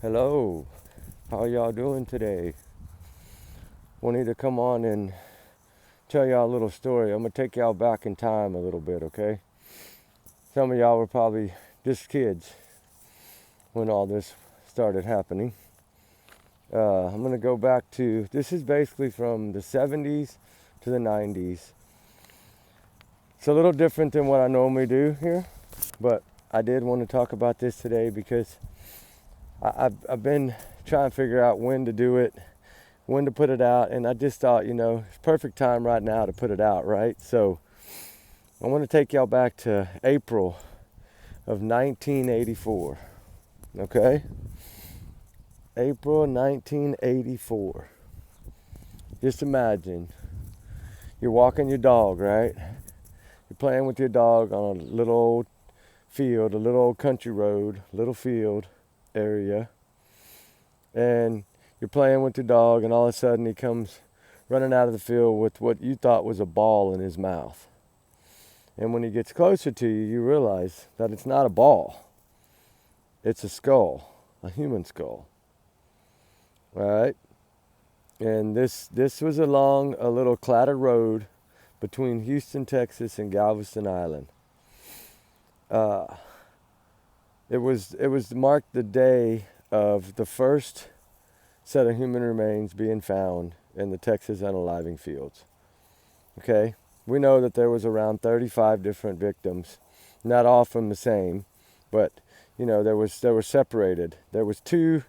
Hello, how y'all doing today? Wanted to come on and tell y'all a little story. I'm gonna take y'all back in time a little bit, okay? Some of y'all were probably just kids when all this started happening. I'm gonna go back to, this is basically from the 70s to the 90s. It's a little different than what I normally do here, but I did want to talk about this today because I've been trying to figure out when to do it, when to put it out, and I just thought, it's perfect time right now to put it out, right? So I want to take y'all back to April of 1984, okay? April 1984. Just imagine you're walking your dog, right? You're playing with your dog on a little old field, a little old country road, little field area, and you're playing with your dog, and all of a sudden he comes running out of the field with what you thought was a ball in his mouth. And when he gets closer to you, you realize that it's not a ball. It's a skull, a human skull. All right? And this was along a little clattered road between Houston, Texas and Galveston Island. It was marked the day of the first set of human remains being found in the Texas unaliving fields. Okay? We know that there was around 35 different victims, not all from the same, but they were separated. There was two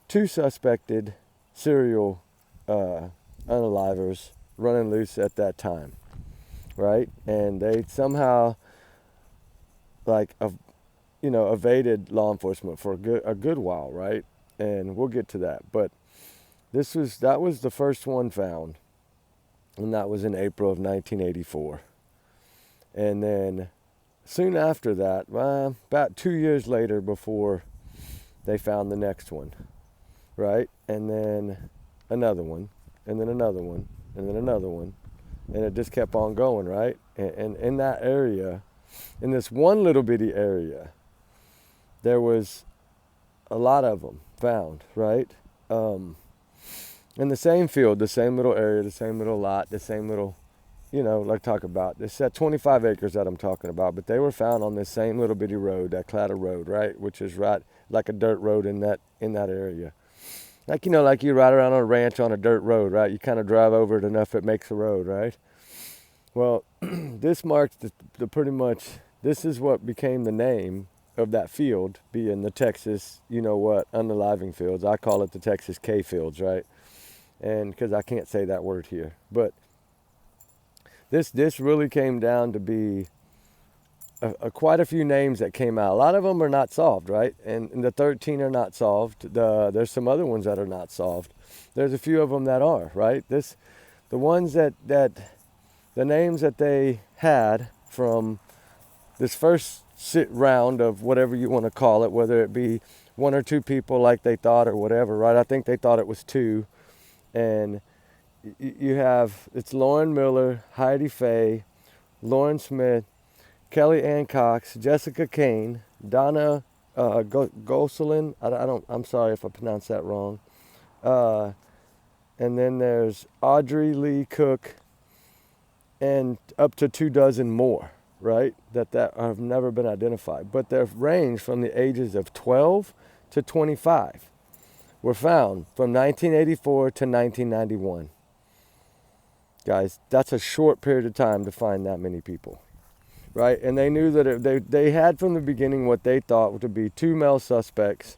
suspected serial unalivers running loose at that time, right? And they somehow evaded law enforcement for a good while, right? And we'll get to that. But that was the first one found, and that was in April of 1984. And then soon after that, about 2 years later, before they found the next one, right? And then another one, and then another one, and then another one, and it just kept on going, right? And in that area, in this one little bitty area, there was a lot of them found, right? In the same field, the same little area, the same little lot, the same little, talk about. This at 25 acres that I'm talking about, but they were found on this same little bitty road, that clatter road, right? Which is right like a dirt road in that area. Like you ride around on a ranch on a dirt road, right? You kind of drive over it enough, it makes a road, right? Well, this marks the pretty much, this is what became the name of that field, being the Texas, unaliving fields. I call it the Texas K fields, right? And because I can't say that word here, but this really came down to be quite a few names that came out. A lot of them are not solved, right? And the 13 are not solved. There's some other ones that are not solved. There's a few of them that are, right? The ones that the names that they had from this first round of whatever you want to call it, whether it be one or two people like they thought or whatever, right? I think they thought it was two. And you have, it's Lauren Miller, Heidi Faye, Lauren Smith, Kelly Ann Cox, Jessica Kane, Donna Gosselin. I'm sorry if I pronounced that wrong. And then there's Audrey Lee Cook, and up to 24 more, right? That have never been identified. But they've ranged from the ages of 12 to 25. Were found from 1984 to 1991. Guys, that's a short period of time to find that many people, right? And they knew that they had from the beginning what they thought to be two main suspects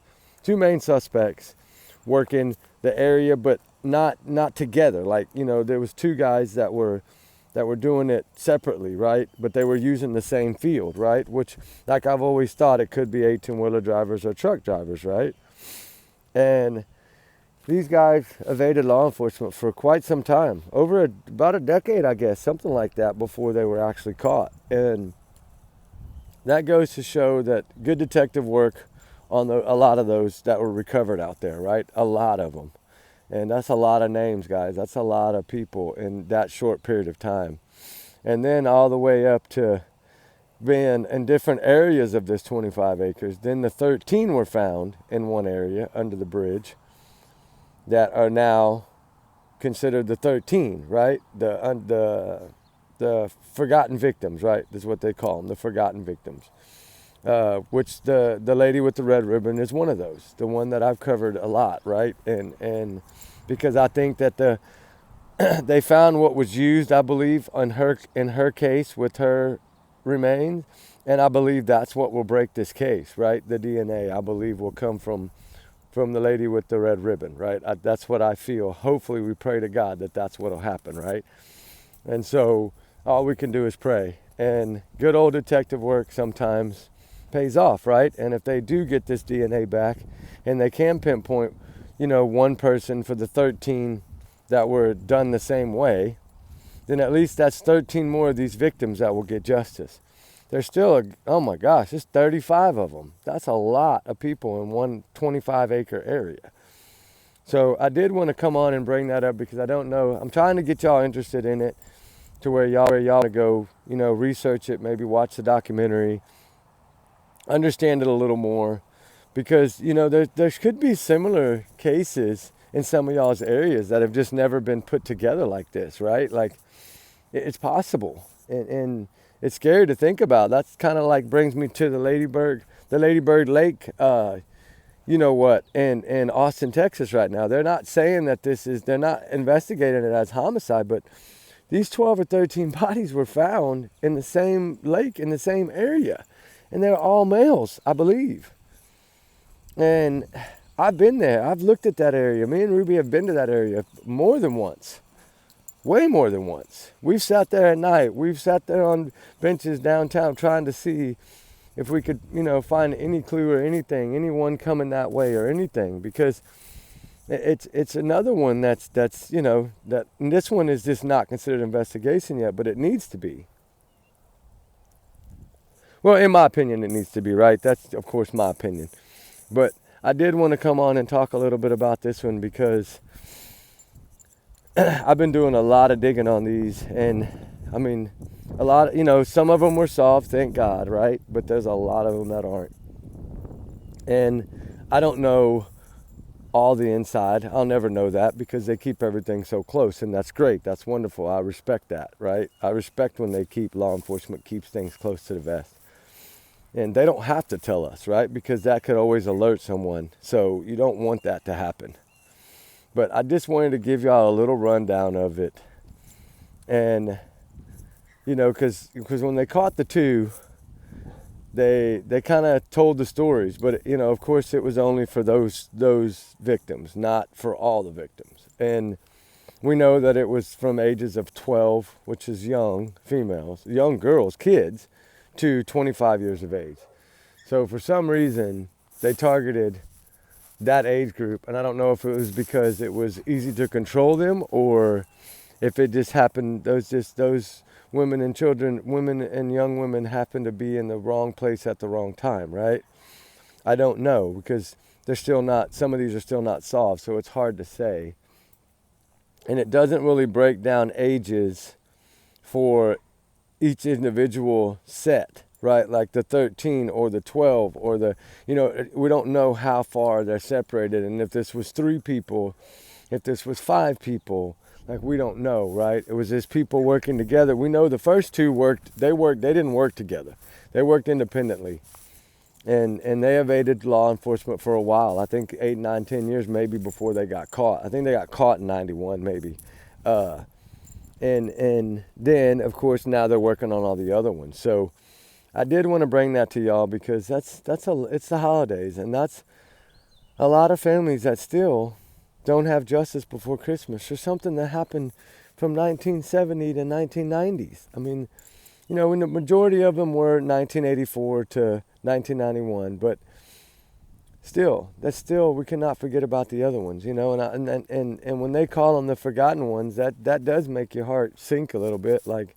working the area, but not together. Like, there was two guys that were doing it separately, right? But they were using the same field, right? Which, like I've always thought, it could be 18-wheeler drivers or truck drivers, right? And these guys evaded law enforcement for quite some time, about a decade, I guess, something like that, before they were actually caught. And that goes to show that good detective work on a lot of those that were recovered out there, right? A lot of them. And that's a lot of names, guys. That's a lot of people in that short period of time. And then all the way up to been in different areas of this 25 acres. Then the 13 were found in one area under the bridge that are now considered the 13, right? The forgotten victims, right? Is what they call them, the forgotten victims. Which the lady with the red ribbon is one of those, the one that I've covered a lot, right? And because I think that they found what was used, I believe, in her case with her remains, and I believe that's what will break this case, right? The DNA, I believe, will come from the lady with the red ribbon, right? That's what I feel. Hopefully, we pray to God that that's what will happen, right? And so all we can do is pray. And good old detective work sometimes pays off, right? And if they do get this DNA back and they can pinpoint, one person for the 13 that were done the same way, then at least that's 13 more of these victims that will get justice. There's still, oh my gosh, there's 35 of them. That's a lot of people in one 25-acre area. So I did want to come on and bring that up because I don't know. I'm trying to get y'all interested in it to where y'all go, research it, maybe watch the documentary, understand it a little more, because, there could be similar cases in some of y'all's areas that have just never been put together like this, right? Like, it's possible. And it's scary to think about. That's kind of like brings me to the Lady Bird Lake, in Austin, Texas right now. They're not saying that they're not investigating it as homicide, but these 12 or 13 bodies were found in the same lake, in the same area. And they're all males, I believe. And I've been there. I've looked at that area. Me and Ruby have been to that area more than once. Way more than once. We've sat there at night. We've sat there on benches downtown trying to see if we could, find any clue or anything, anyone coming that way or anything. Because it's another one that's that and this one is just not considered investigation yet, but it needs to be. Well, in my opinion, it needs to be, right? That's, of course, my opinion. But I did want to come on and talk a little bit about this one because I've been doing a lot of digging on these. And, I mean, a lot of, some of them were solved, thank God, right? But there's a lot of them that aren't. And I don't know all the inside. I'll never know that because they keep everything so close. And that's great. That's wonderful. I respect that, right? I respect when law enforcement keeps things close to the vest. And they don't have to tell us, right? Because that could always alert someone. So you don't want that to happen. But I just wanted to give y'all a little rundown of it. And, because when they caught the two, they kind of told the stories. But, of course, it was only for those victims, not for all the victims. And we know that it was from ages of 12, which is young females, young girls, kids, to 25 years of age. So for some reason, they targeted that age group. And I don't know if it was because it was easy to control them or if it just happened, those women and children, women and young women happened to be in the wrong place at the wrong time, right? I don't know because some of these are still not solved. So it's hard to say. And it doesn't really break down ages for each individual set, right? Like the 13 or the 12 or we don't know how far they're separated. And if this was 3 people, if this was 5 people, like we don't know, right? It was just people working together. We know the first 2 they didn't work together. They worked independently. And they evaded law enforcement for a while. I think 8, 9, 10 years maybe before they got caught. I think they got caught in 91 maybe. And then, of course, now they're working on all the other ones. So I did want to bring that to y'all because it's the holidays. And that's a lot of families that still don't have justice before Christmas for something that happened from 1970 to 1990s. I mean, when the majority of them were 1984 to 1991. But still, we cannot forget about the other ones, and when they call them the forgotten ones, that does make your heart sink a little bit, like,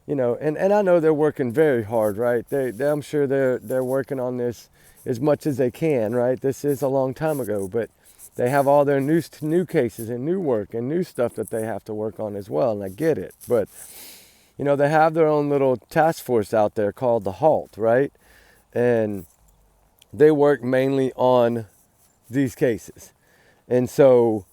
and I know they're working very hard, right? I'm sure they're working on this as much as they can, right? This is a long time ago, but they have all their new cases and new work and new stuff that they have to work on as well, and I get it, but you know, they have their own little task force out there called the HALT, right? And they work mainly on these cases. And so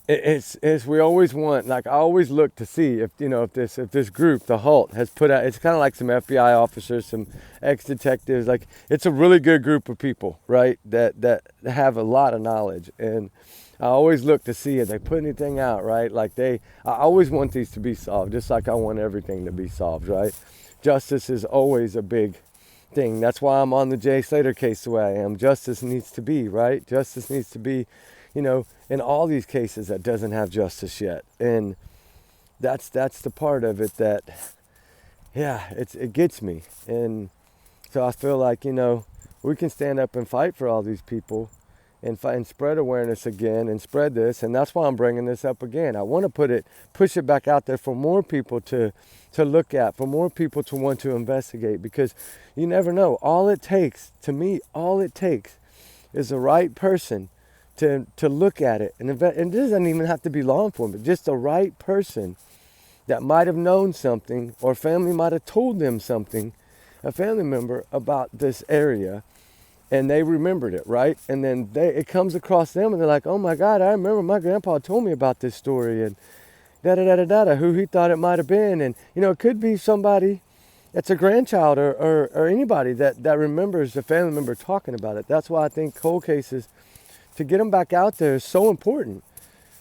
it's we always want, like, I always look to see if, you know, if this group, the HALT, has put out, it's kind of like some FBI officers, some ex-detectives, like, it's a really good group of people, right, that have a lot of knowledge. And I always look to see if they put anything out, right? Like, I always want these to be solved, just like I want everything to be solved, right? Justice is always a big thing. That's why I'm on the Jay Slater case the way I am. Justice needs to be, right? Justice needs to be, you know, in all these cases that doesn't have justice yet. And that's the part of it that, yeah, it gets me. And so I feel like, you know, we can stand up and fight for all these people and fight and spread awareness again and spread this. And that's why I'm bringing this up again. I want to push it back out there for more people to look at, for more people to want to investigate, because you never know. All it takes is the right person to look at it. And it doesn't even have to be law enforcement, just the right person that might have known something, or family might have told them something, a family member, about this area, and they remembered it, right? And then it comes across them, and they're like, oh my God, I remember my grandpa told me about this story, and da-da-da-da-da, who he thought it might have been. And, you know, it could be somebody that's a grandchild or anybody that remembers a family member talking about it. That's why I think cold cases, to get them back out there, is so important,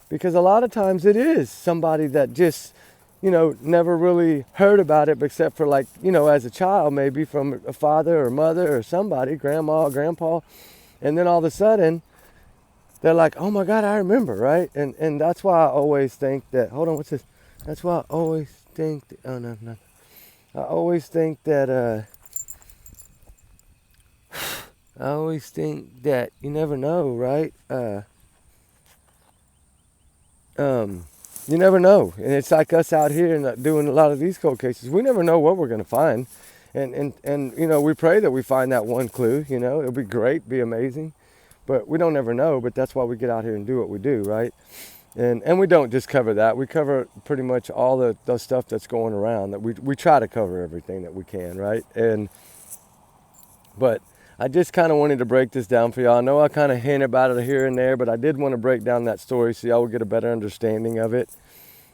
because a lot of times it is somebody that just, you know, never really heard about it, except for, like, you know, as a child, maybe from a father or mother or somebody, grandma or grandpa, and then all of a sudden they're like, oh my God, I remember, right? And that's why I always think that, hold on, what's this? That's why I always think, oh no. I always think that, you never know, right? You never know. And it's like us out here and doing a lot of these cold cases. We never know what we're going to find. And you know, we pray that we find that one clue, you know. It'll be great, be amazing. But we don't ever know, but that's why we get out here and do what we do, right? And we don't just cover that. We cover pretty much all the stuff that's going around. That we try to cover everything that we can, right? But I just kind of wanted to break this down for y'all. I know I kind of hint about it here and there, but I did want to break down that story so y'all will get a better understanding of it.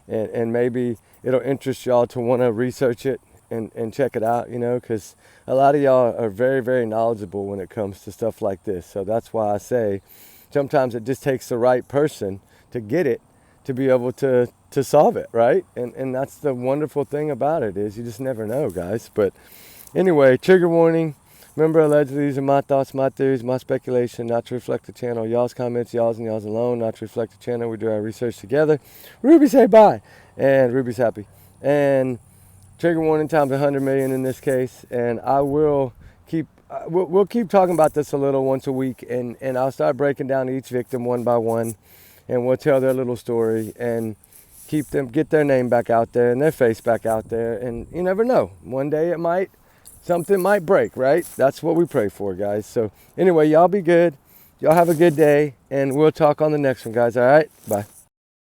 And maybe it'll interest y'all to want to research it and check it out, you know, because a lot of y'all are very, very knowledgeable when it comes to stuff like this. So that's why I say sometimes it just takes the right person to get it, to be able to solve it, right? And that's the wonderful thing about it, is you just never know, guys. But anyway, trigger warning. Remember, allegedly, these are my thoughts, my theories, my speculation, not to reflect the channel. Y'all's comments, y'all's and y'all's alone, not to reflect the channel. We do our research together. Ruby, say bye. And Ruby's happy. And trigger warning times 100 million in this case. And I will keep, we'll keep talking about this a little once a week. And I'll start breaking down each victim one by one. And we'll tell their little story and get their name back out there and their face back out there. And you never know. One day something might break, right? That's what we pray for, guys. So anyway, y'all be good. Y'all have a good day, and we'll talk on the next one, guys. All right? Bye.